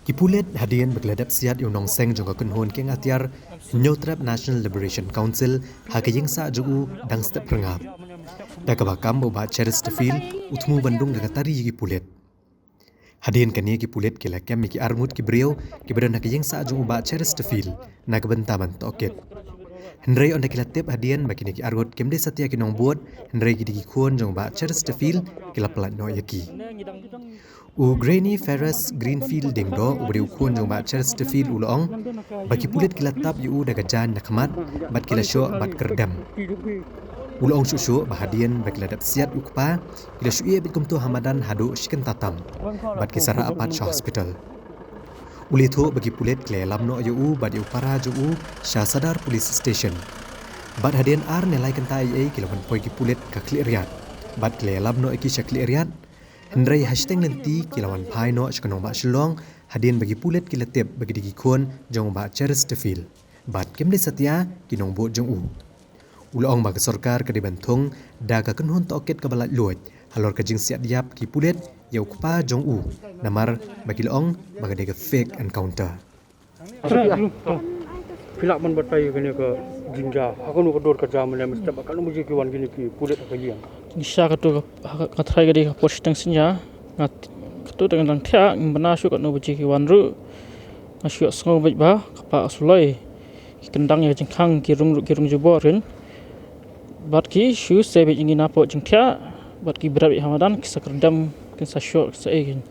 Pulit hadian bergeladap siat yung nongseng jong Khun ke ngatiar Nyotrap National Liberation Council haka Jingsiat jugu dang step rengap. Da kabakam uba Chesterfield utmu Bandung da tari Pulit. Hadian kani Pulit kila kem ki armut ki brio ki badan haka Jingsiat jung uba Chesterfield na kebentaman toket. Henry on kila tip hadian bagi ki argut kem de satya ki nong buat Henry ki di Khun jong uba Chesterfield kila pelat no yaki. Granny Ferris Greenfield dingdo ubri ukun jong ba Chesterfield ulong bagi Pulit kila tap yu daga jan nakmat bat kila syo bat kerdam ulong susu bahadian bagi ladap siat ukpa kila syu bit kumtu hamadan hadu shiken tatam bat kisara apat syo hospital ulitho bagi Pulit kle lamno yu bat yu para ju Shah Sadar Police Station bat hadian ar nelai kenta ai kila ban poi ki Pulit ka kliriat bat kle lamno ki sya kliriat Henry hashtag nanti kilawan pai no sekenong ba Shillong hadian bagi Pulit kila tip bagi digi Khun jong ba Chesterfield bat kem de satya kinong bo jong ulong ba sarkar ka dibantung daga kenhun toket ka balat luat halor ka Jingsiat diap ki Pulit yau kupa jong namar bagi long bagi de fake encounter Filak man batai kene ke jinja aku nu kedor kerja mana mesti bakal nu muji kiwan gini ki Pulit apa yang Nisha katu katrai gadi posting sinya ngat katu dengan lang thia bana syu kat no buji kiwan ru asyu sngo baj ba kapa sulai kendang ya jengkhang kirung jubor rin bat ki syu se baj ingin apo jeng thia bat ki berat hamadan kisakerdam kin sa syu sa egin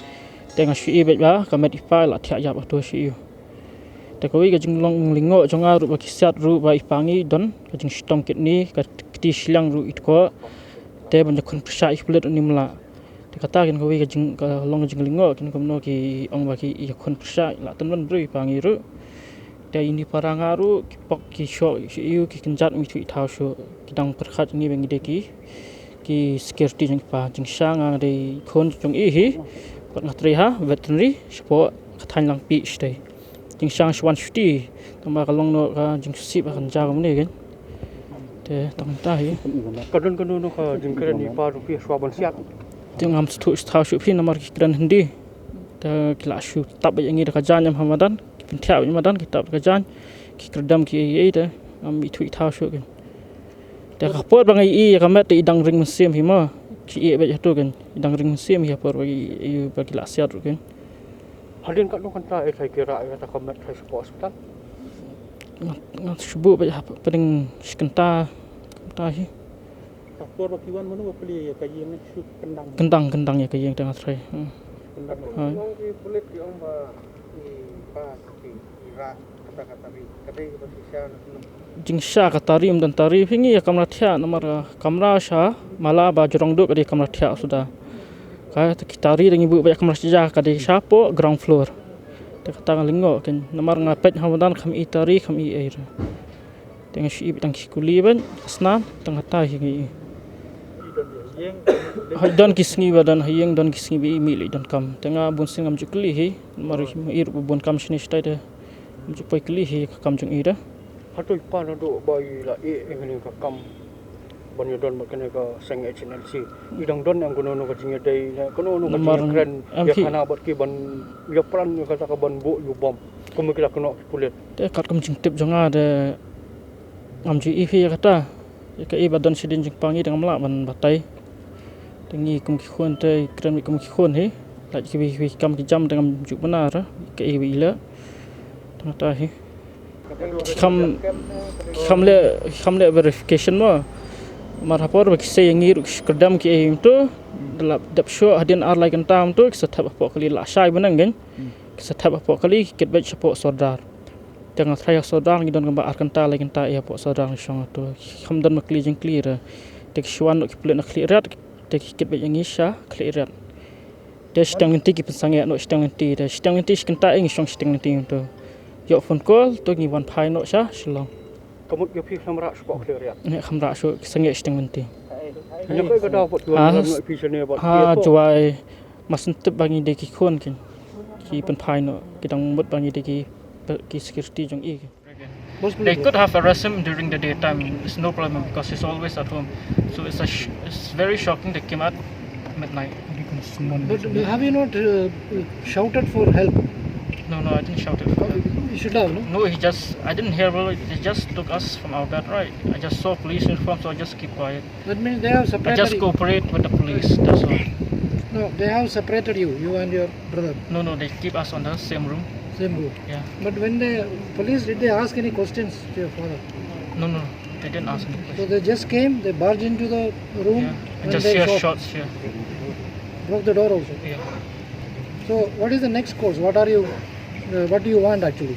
tengah syu baj ba kamet ipa la thia ya ba to syu Takoi ka jinglong lingo jonga ru baki siat ru ba ipangi don ka jing stom kitni ka kiti silang ru itko te ban Khun prasa Pulit nimla te kata kin koi ka jing ka long jinglingo kin komno ki ong baki i Khun prasa la tan ban ru ipangi ru te ini paranga ru ki pok ki sho yu ki kinjat mi thui thau sho kidang perkhat ni bengi de ki security jing pa jing sanga de Khun jong i hi pat ngatri ha veterinary support khathan lang pi stay jing sang swan shti tama kalong no ka jing sip akan jaga mene kan te tang tai kadon no ka jing keren ni pa rupi swaban siat jing am stu stau shu phi namar ki kran hindi te kila shu tab yang ngi ka jan yam hamadan ki pinthia hamadan ki tab ka jan ki kredam ki ei te am mi thui thau shu kan te ka pot bangai i ka mat idang ring sim hi ma ki e ba tu kan idang ring sim hi por bagi bagi la siat kan hadian kat no kan ta sai kira ya ta komet sai support hospital ngat shubu ba paling skenta ta hi por kiwan manu peli ya kaji mek su kendang ya kaji tengah trai kendang ki Pulit ki om ba ni pa ki ira kata-kata bi kadai basisya Jingsha katari dan tari hingi ya kamera thia namar kamera sha mala ba jorong duk di kamera thia sudah kaya kitari dengan ibu banyak kamera sejak kadi sapo ground floor te kata lingo kan namar ngapet hamadan kami itari kami air dengan shi bitang kuli ban snam tengah ta hi don kisngi badan hayeng don kisngi bi mili don kam tengah bun singam jukli hi namar ir bun kam shini stai de jupai kli hi kam jung ida hatoi pa na do bai la ngani ka kam ban yodon makane ka sang HNLC idang don ang kuno ka jinga dai kuno ka kren ya kana bat ki ban ya pran ka ta ka ban bo yu bom kumu kila kuno Pulit te kat kum jing tip jonga de am ji ifi ya kata ya ka ibadan sidin jing pangi dengan mla ban batai tengi kum ki Khun te kren kum ki Khun he la ki wi kam ki jam dengan juk benar ka i wi la ta hi kam le verification mo marhapor bagi saya ngir kedam ki aim tu dalam dap show hadian ar lai kentam tu kisah apa kali la syai benang kan kisah apa kali kit baik support sodar tengah saya sodar ngidon gambar ar kenta lai kenta ya po sodar syang tu hamdan makli jeng clear tek shwan ki Pulit nak clear tek kit baik ngisha clear dia sedang nanti ki pensang ya no sedang nanti kenta ing syang sedang nanti tu yo phone call tu ngi wan phai no sha shilong kamut ya phi samra support clear ya ne khamra shu sange sedang nanti hanya kai ka dapat tuan phi sene ba ha juai masentep bangi de ki Khun kin ki pen phai no kidang mut bangi de ki security jong i they could have arrested him during the daytime it's no problem because he's always at home so it's very shocking they came at midnight but have you not shouted for help No, I didn't shout it. You should have, no? No, I didn't hear well. He just took us from our bed, right? I just saw police uniform, so I just keep quiet. That means they have I separated just you. cooperate with the police, that's all. No, they have separated you and your brother. No, they keep us on the same room. Same room. Yeah. But when the police, did they ask any questions to your father? No, they didn't ask any So questions. they just came, they barged into the room Yeah. I and just they hear shot. shots here. Broke the door also. Yeah. So what is the next course? What do you want actually?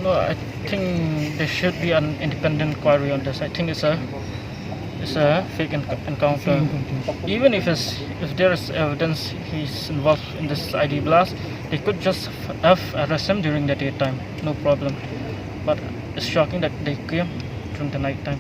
No, I think there should be an independent inquiry on this. I think it's a fake encounter. Even if there is evidence he's involved in this ID blast, they could just have arrested him during the daytime, no problem. But it's shocking that they came during the night time.